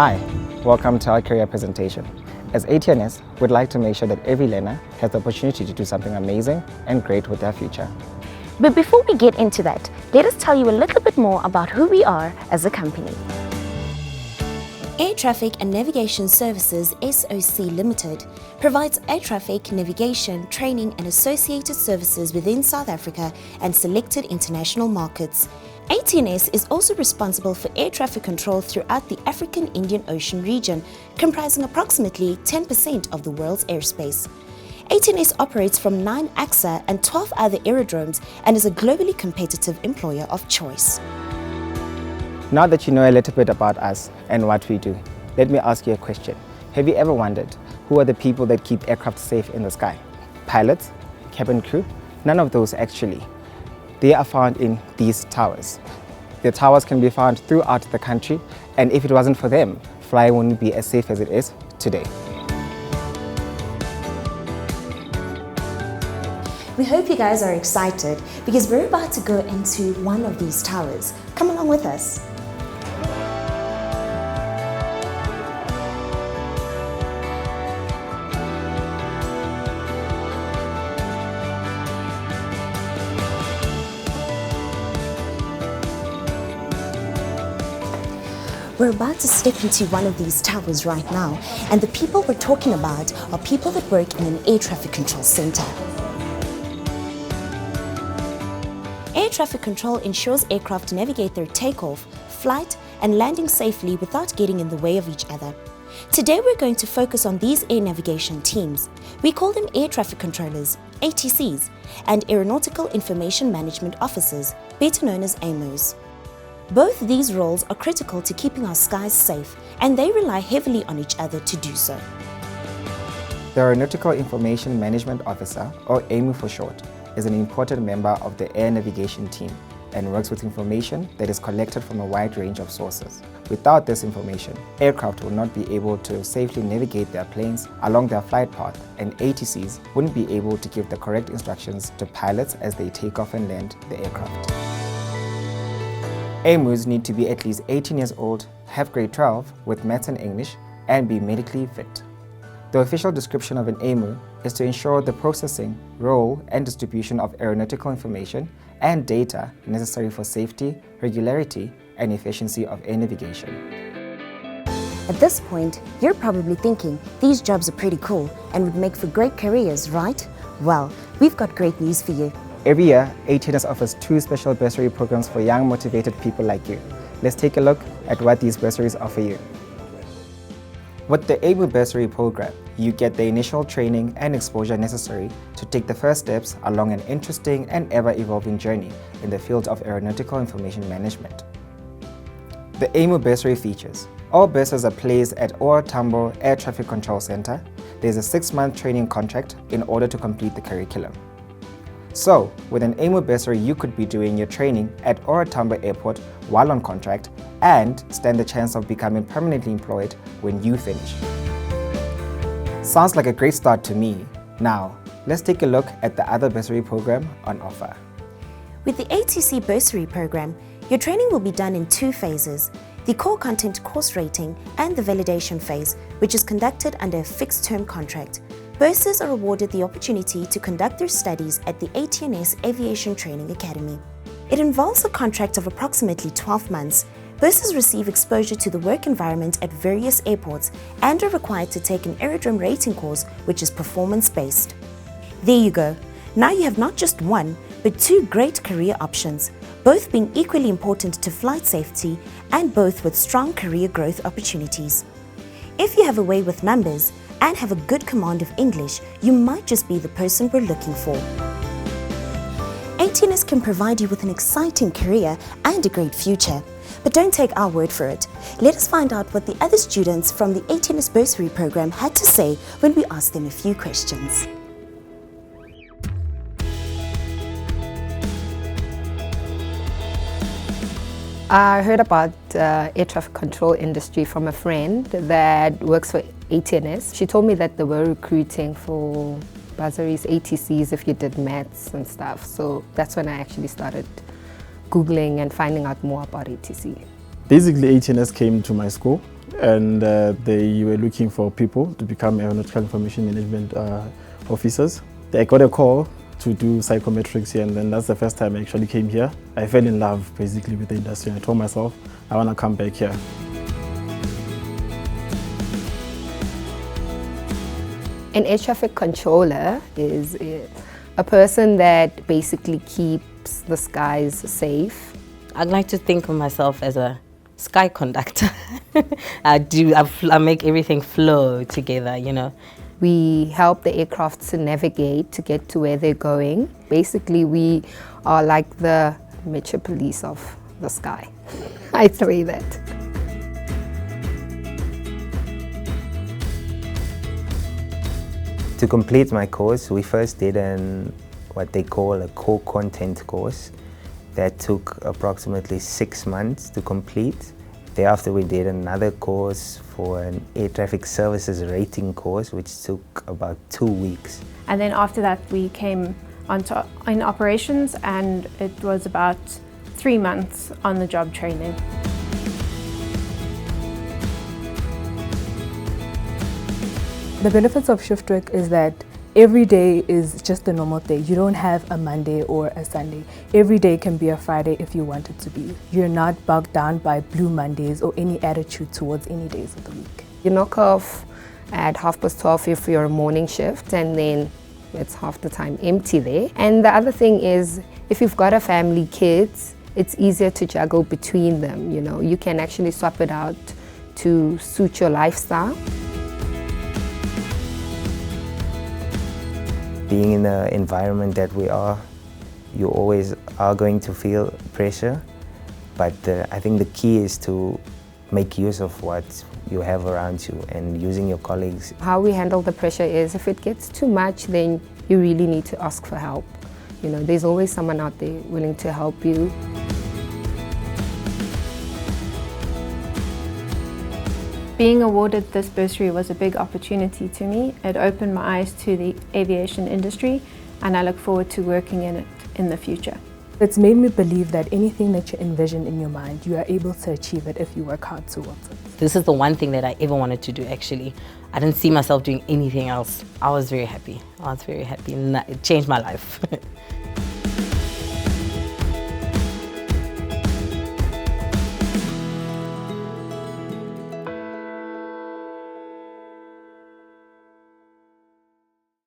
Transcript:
Hi, welcome to our career presentation. As ATNS, we'd like to make sure that every learner has the opportunity to do something amazing and great with their future. But before we get into that, let us tell you a little bit more about who we are as a company. Air Traffic and Navigation Services SOC Limited provides air traffic, navigation, training and associated services within South Africa and selected international markets. ATNS is also responsible for air traffic control throughout the African Indian Ocean region, comprising approximately 10% of the world's airspace. ATNS operates from 9 ACSA and 12 other aerodromes and is a globally competitive employer of choice. Now that you know a little bit about us and what we do, let me ask you a question. Have you ever wondered who are the people that keep aircraft safe in the sky? Pilots? Cabin crew? None of those actually. They are found in these towers. The towers can be found throughout the country, and if it wasn't for them, flying wouldn't be as safe as it is today. We hope you guys are excited because we're about to go into one of these towers. Come along with us. We're about to step into one of these towers right now, and the people we're talking about are people that work in an air traffic control center. Air traffic control ensures aircraft navigate their takeoff, flight, and landing safely without getting in the way of each other. Today we're going to focus on these air navigation teams. We call them air traffic controllers, ATCs, and Aeronautical Information Management Officers, better known as AIMOs. Both these roles are critical to keeping our skies safe, and they rely heavily on each other to do so. The Aeronautical Information Management Officer, or AIMO for short, is an important member of the air navigation team and works with information that is collected from a wide range of sources. Without this information, aircraft will not be able to safely navigate their planes along their flight path, and ATCs wouldn't be able to give the correct instructions to pilots as they take off and land the aircraft. AIMOs need to be at least 18 years old, have grade 12 with maths and English, and be medically fit. The official description of an AIMO is to ensure the processing, role, and distribution of aeronautical information and data necessary for safety, regularity, and efficiency of air navigation. At this point, you're probably thinking these jobs are pretty cool and would make for great careers, right? Well, we've got great news for you. Every year, ATNS offers 2 special bursary programs for young, motivated people like you. Let's take a look at what these bursaries offer you. With the AIMO Bursary program, you get the initial training and exposure necessary to take the first steps along an interesting and ever-evolving journey in the field of aeronautical information management. The AIMO Bursary features: all bursaries are placed at OR Tambo Air Traffic Control Center. There's a 6-month training contract in order to complete the curriculum. So, with an AIMO bursary, you could be doing your training at OR Tambo Airport while on contract and stand the chance of becoming permanently employed when you finish. Sounds like a great start to me. Now, let's take a look at the other bursary program on offer. With the ATC Bursary program, your training will be done in 2 phases: the core content course rating and the validation phase, which is conducted under a fixed-term contract. Bursars are awarded the opportunity to conduct their studies at the ATNS Aviation Training Academy. It involves a contract of approximately 12 months. Bursars receive exposure to the work environment at various airports and are required to take an aerodrome rating course, which is performance-based. There you go. Now you have not just one, but 2 great career options, both being equally important to flight safety and both with strong career growth opportunities. If you have a way with numbers and have a good command of English, you might just be the person we're looking for. ATNS can provide you with an exciting career and a great future. But don't take our word for it. Let us find out what the other students from the ATNS Bursary program had to say when we asked them a few questions. I heard about air traffic control industry from a friend that works for ATNS. She told me that they were recruiting for bursaries, ATCs, if you did maths and stuff. So that's when I actually started Googling and finding out more about ATC. Basically, ATNS came to my school and they were looking for people to become aeronautical information management officers. I got a call to do psychometrics here, and then that's the first time I actually came here. I fell in love basically with the industry. I told myself I want to come back here. An air traffic controller is a person that basically keeps the skies safe. I'd like to think of myself as a sky conductor. I make everything flow together, you know. We help the aircraft to navigate to get to where they're going. Basically, we are like the metro police of the sky. I say that. To complete my course, we first did what they call a core content course that took approximately 6 months to complete. Thereafter, we did another course for an air traffic services rating course, which took about 2 weeks. And then after that, we came in operations, and it was about 3 months on the job training. The benefits of shift work is that every day is just a normal day. You don't have a Monday or a Sunday. Every day can be a Friday if you want it to be. You're not bogged down by blue Mondays or any attitude towards any days of the week. You knock off at 12:30 if you're a morning shift, and then it's half the time empty there. And the other thing is, if you've got a family, kids, it's easier to juggle between them. You know, you can actually swap it out to suit your lifestyle. Being in the environment that we are, you always are going to feel pressure, but I think the key is to make use of what you have around you and using your colleagues. How we handle the pressure is, if it gets too much, then you really need to ask for help. You know, there's always someone out there willing to help you. Being awarded this bursary was a big opportunity to me. It opened my eyes to the aviation industry, and I look forward to working in it in the future. It's made me believe that anything that you envision in your mind, you are able to achieve it if you work hard towards it. This is the one thing that I ever wanted to do, actually. I didn't see myself doing anything else. I was very happy. I was very happy, and it changed my life.